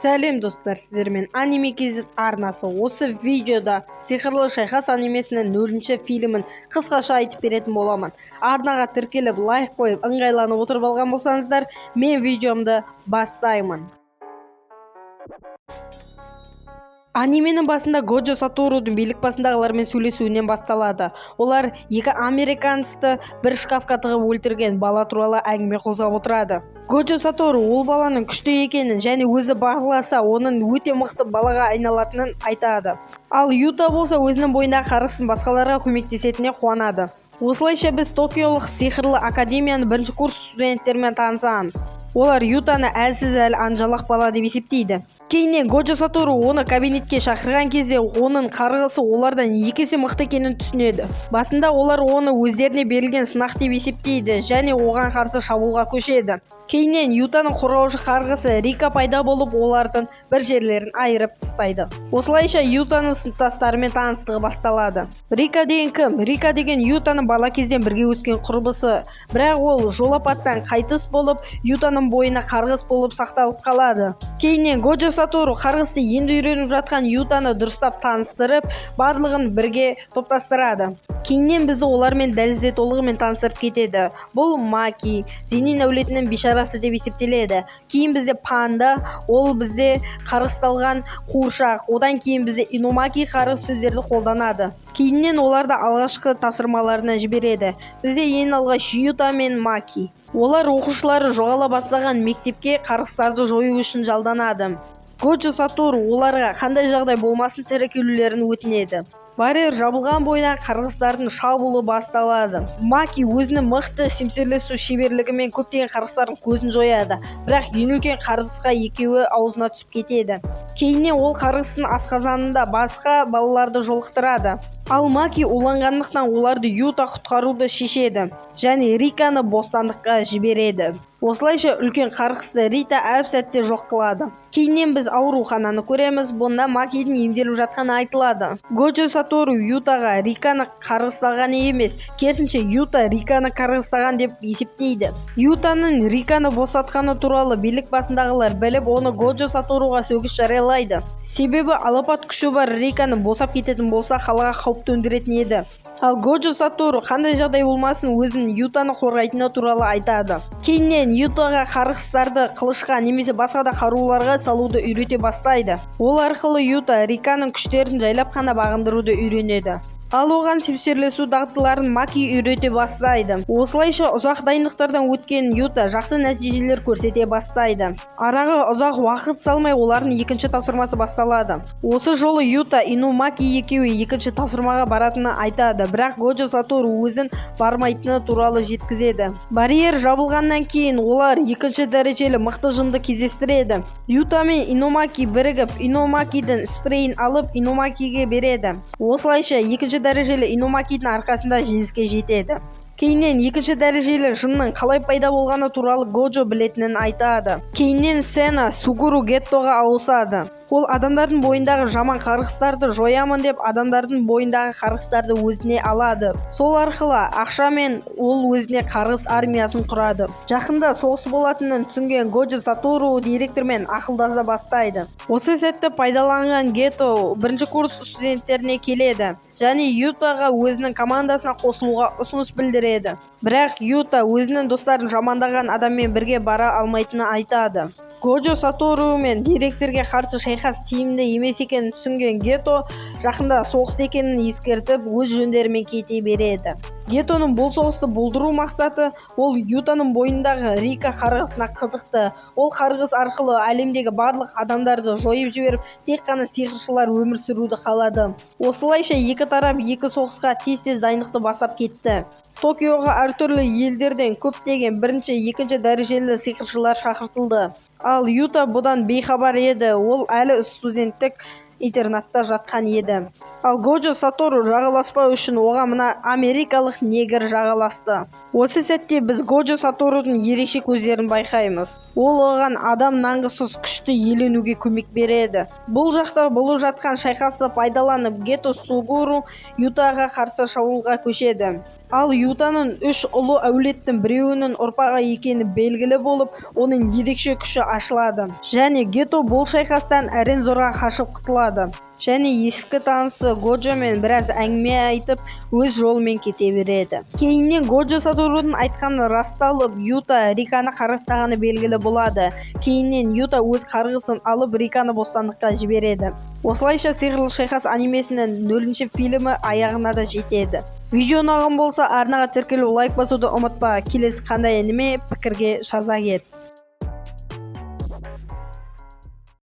Сәлем достар, сіздермен Аниме KZ арнасы. Осы видеода Сиқырлы шайқас анимесінің 4-ші фильмін қысқаша айтып беретін боламын. Арнаға тіркеліп, лайк қойып, ыңғайланып отырып алған болсаңыздар, мен видеомды бастаймын. Анименің басында Годжо Саторудың билік басындағылармен сөйлесуінен басталады. Олар екі американцты бір шкафқа тығып өлтірген бала туралы әңгіме қозғап отырады. Годжо Сатору ол баланың күшті екенін және өзі бағаласа, оның өте мықты балаға айналатынын айтады. Ал Юта болса өзінің бойындағы қарғысын басқаларға көмектесетініне қуанады. Осылайша біз Токиолық сиқырлы академияның бірінші курс студенттерімен танысамыз. Олар Ютаны әлсіз әлі анжалақ бала деп есептейді. Кейіннен Годжо Сатору оны кабинетке шақырған кезде оның қарғысы олардан екі есе мықты екенін түсінеді. Басында олар оны өздеріне берілген сынақ деп есептейді және оған қарсы шабуылға көшеді. Кейіннен Ютаның қорғаушы қарғысы Рика пайда болып, олардың бір жерлерін айырып тастайды. Осылайша Ютаның сыныптастарымен таныстығы басталады. Рика деген кім? Рика деген Ютаның бала кезден бірге өскен құрбысы. Бірақ ол жол апаттан қайтыс болып, Ютаның бойына қарғыс болып сақталып қалады. Кейіннен Годжо Сатору қарғысты енді үйреніп жатқан Ютаны дұрыстап таныстырып, барлығын бірге топтастырады. Кейіннен бізді олармен дәлізде толығымен таныстырып кетеді. Бұл Маки, Зенин әулетінің бишарасы деп есептеледі. Кейін бізде Панда, ол бізде қарғысталған қуыршақ. Одан кейін бізде Инумаки қарғыс сөздерді қолданады. Кейіннен оларды алғашқы тапсырмаларына жібереді. Бізде ең алғаш Юта мен Маки. Олар оқушылары жоғала бастаған мектепке қарғыстарды жою үшін жалданады. Годжо Сатору оларға қандай жағдай болмасын тірі келулерін өтінеді. Барьер жабылған бойдан қарғыстардың шабуылы басталады. Маки өзінің мықты семсерлесу шеберлігімен көптеген қарғыстардың көзін жояды. Бірақ ең үлкен қарғысқа екеуі аузына түсіп кетеді. Кейіннен ол қарғыстың асқазанында басқа балаларды жолықтырады. Ал Маки уланғандықтан оларды Юта құтқаруды шешеді және Риканы бостандыққа жібереді. Осылайша үлкен қарғысты Рита әп-сәтте жоқ қылады. Кейіннен біз аурухананы көреміз, бұнда Макидің емделіп жатқаны айтылады. Годжо Сатору Ютаға Риканы қарғыстаған емес, керісінше Юта Риканы қарғыстаған деп есептейді. Ютаның Риканы босатқаны туралы билік басындағылар біліп, оны Годжо Саторуға сөгіс жариялайды. Себебі алапат күші бар Риканы босап кететін болса, қалаға қауіп төндіретін еді. Ал Годжо Сатору қандай жағдай болмасын өзін Ютаны қорғайтыны туралы айтады. Кейіннен Ютаға қарғыстарды қылышқа немесе басқа да қаруларға салуды үйрете бастайды. Ол арқылы Юта Риканың күштерін жайлап қана бағындыруды үйренеді. Ал оған семсерлесу дағдыларын Маки үйрете бастайды. Осылайша ұзақ дайындықтардан өткен Юта жақсы нәтижелер көрсете бастайды. Араға ұзақ уақыт салмай олардың екінші тапсырмасы басталады. Осы жолы Юта Инумаки екеуі екінші тапсырмаға баратыны айтады, бірақ Годжо Сатору өзін бармайтыны туралы жеткізеді. Барьер жабылғаннан кейін олар екінші дәрежелі мықты жынды кездестіреді. Юта мен Инумаки бірігіп, Инумакидің спрейін алып Инумакиге береді. Осылайша екінші дәрежелі Инумакидің арқасында жеңіске жетеді. Кейіннен екінші дәрежелі жынның қалай пайда болғаны туралы Годжо білетінін айтады. Кейіннен Сена Сугуру Геттоға ауысады. Ол адамдардың бойындағы жаман қарғыстарды жоямын деп адамдардың бойындағы қарғыстарды өзіне алады. Сол арқылы ақшамен ол өзіне қарғыс армиясын құрады. Жақында соғыс болатынын түсінген Годжо Сатору директормен ақылдаса бастайды. Осы сәтті пайдаланған Гетто бірінші курс студенттеріне келеді және Ютаға өзінің командасына қосылуға ұсыныс білдіреді. Бірақ Юта өзінің достарын жамандаған адаммен бірге бара алмайтыны айтады. Годжо Сатору мен директорге қарсы шайқас тиімді емес екенін түсінген Гетто жақында соғыс екенін ескертіп, өз жөндерімен кете береді. Геттоның бұл соғысты болдыру мақсаты ол Ютаның бойындағы Рика қарғысына қызықты. Ол қарғыс арқылы әлемдегі барлық адамдарды жойып жіберіп, тек қана сиқыршылар өмір сүруді қалады. Осылайша екі тарап екі соғысқа тез-тез дайындықты бастап кетті. Токиоға әртүрлі елдерден көптеген бірінші, екінші дәрежелі сиқыршылар шақыртылды. Ал Юта бұдан бейхабар еді. Ол әлі студенттік интернатта жатқан еді. Ал Годжо Сатору жағаласпау үшін оған мына америкалық негр жағаласты. Осы сәтте біз Годжо Саторудың ерекше көздерін байқаймыз. Ол оған адам нанғысыз күшті иеленуге көмек береді. Бұл жақта болып жатқан шайқасты пайдаланып Гето Сугуру Ютаға қарсы шабуылға көшеді. Ал Ютаның 3 ұлы әулеттің біреуінің ұрпағы екені белгілі болып, оның ерекше күші ашылады. Және Гето бұл шайқастан әрең зорға қашып құтылады. Және ескі танысы Годжомен біраз әңгіме айтып, өз жолымен кете береді. Кейіннен Годжо Саторудың айтқаны расталып, Юта Риканы қарғыстағаны белгілі болады. Кейіннен Юта өз қарғысын алып, Риканы бостандыққа жібереді. Осылайша Сиқырлы шайқас анимесінің 4-ші фильмі аяғына да жетеді. Видео ұнаған болса, арнаға тіркеліп лайк басуды ұмытпа. Келесі қандай аниме пікірге жаза кет.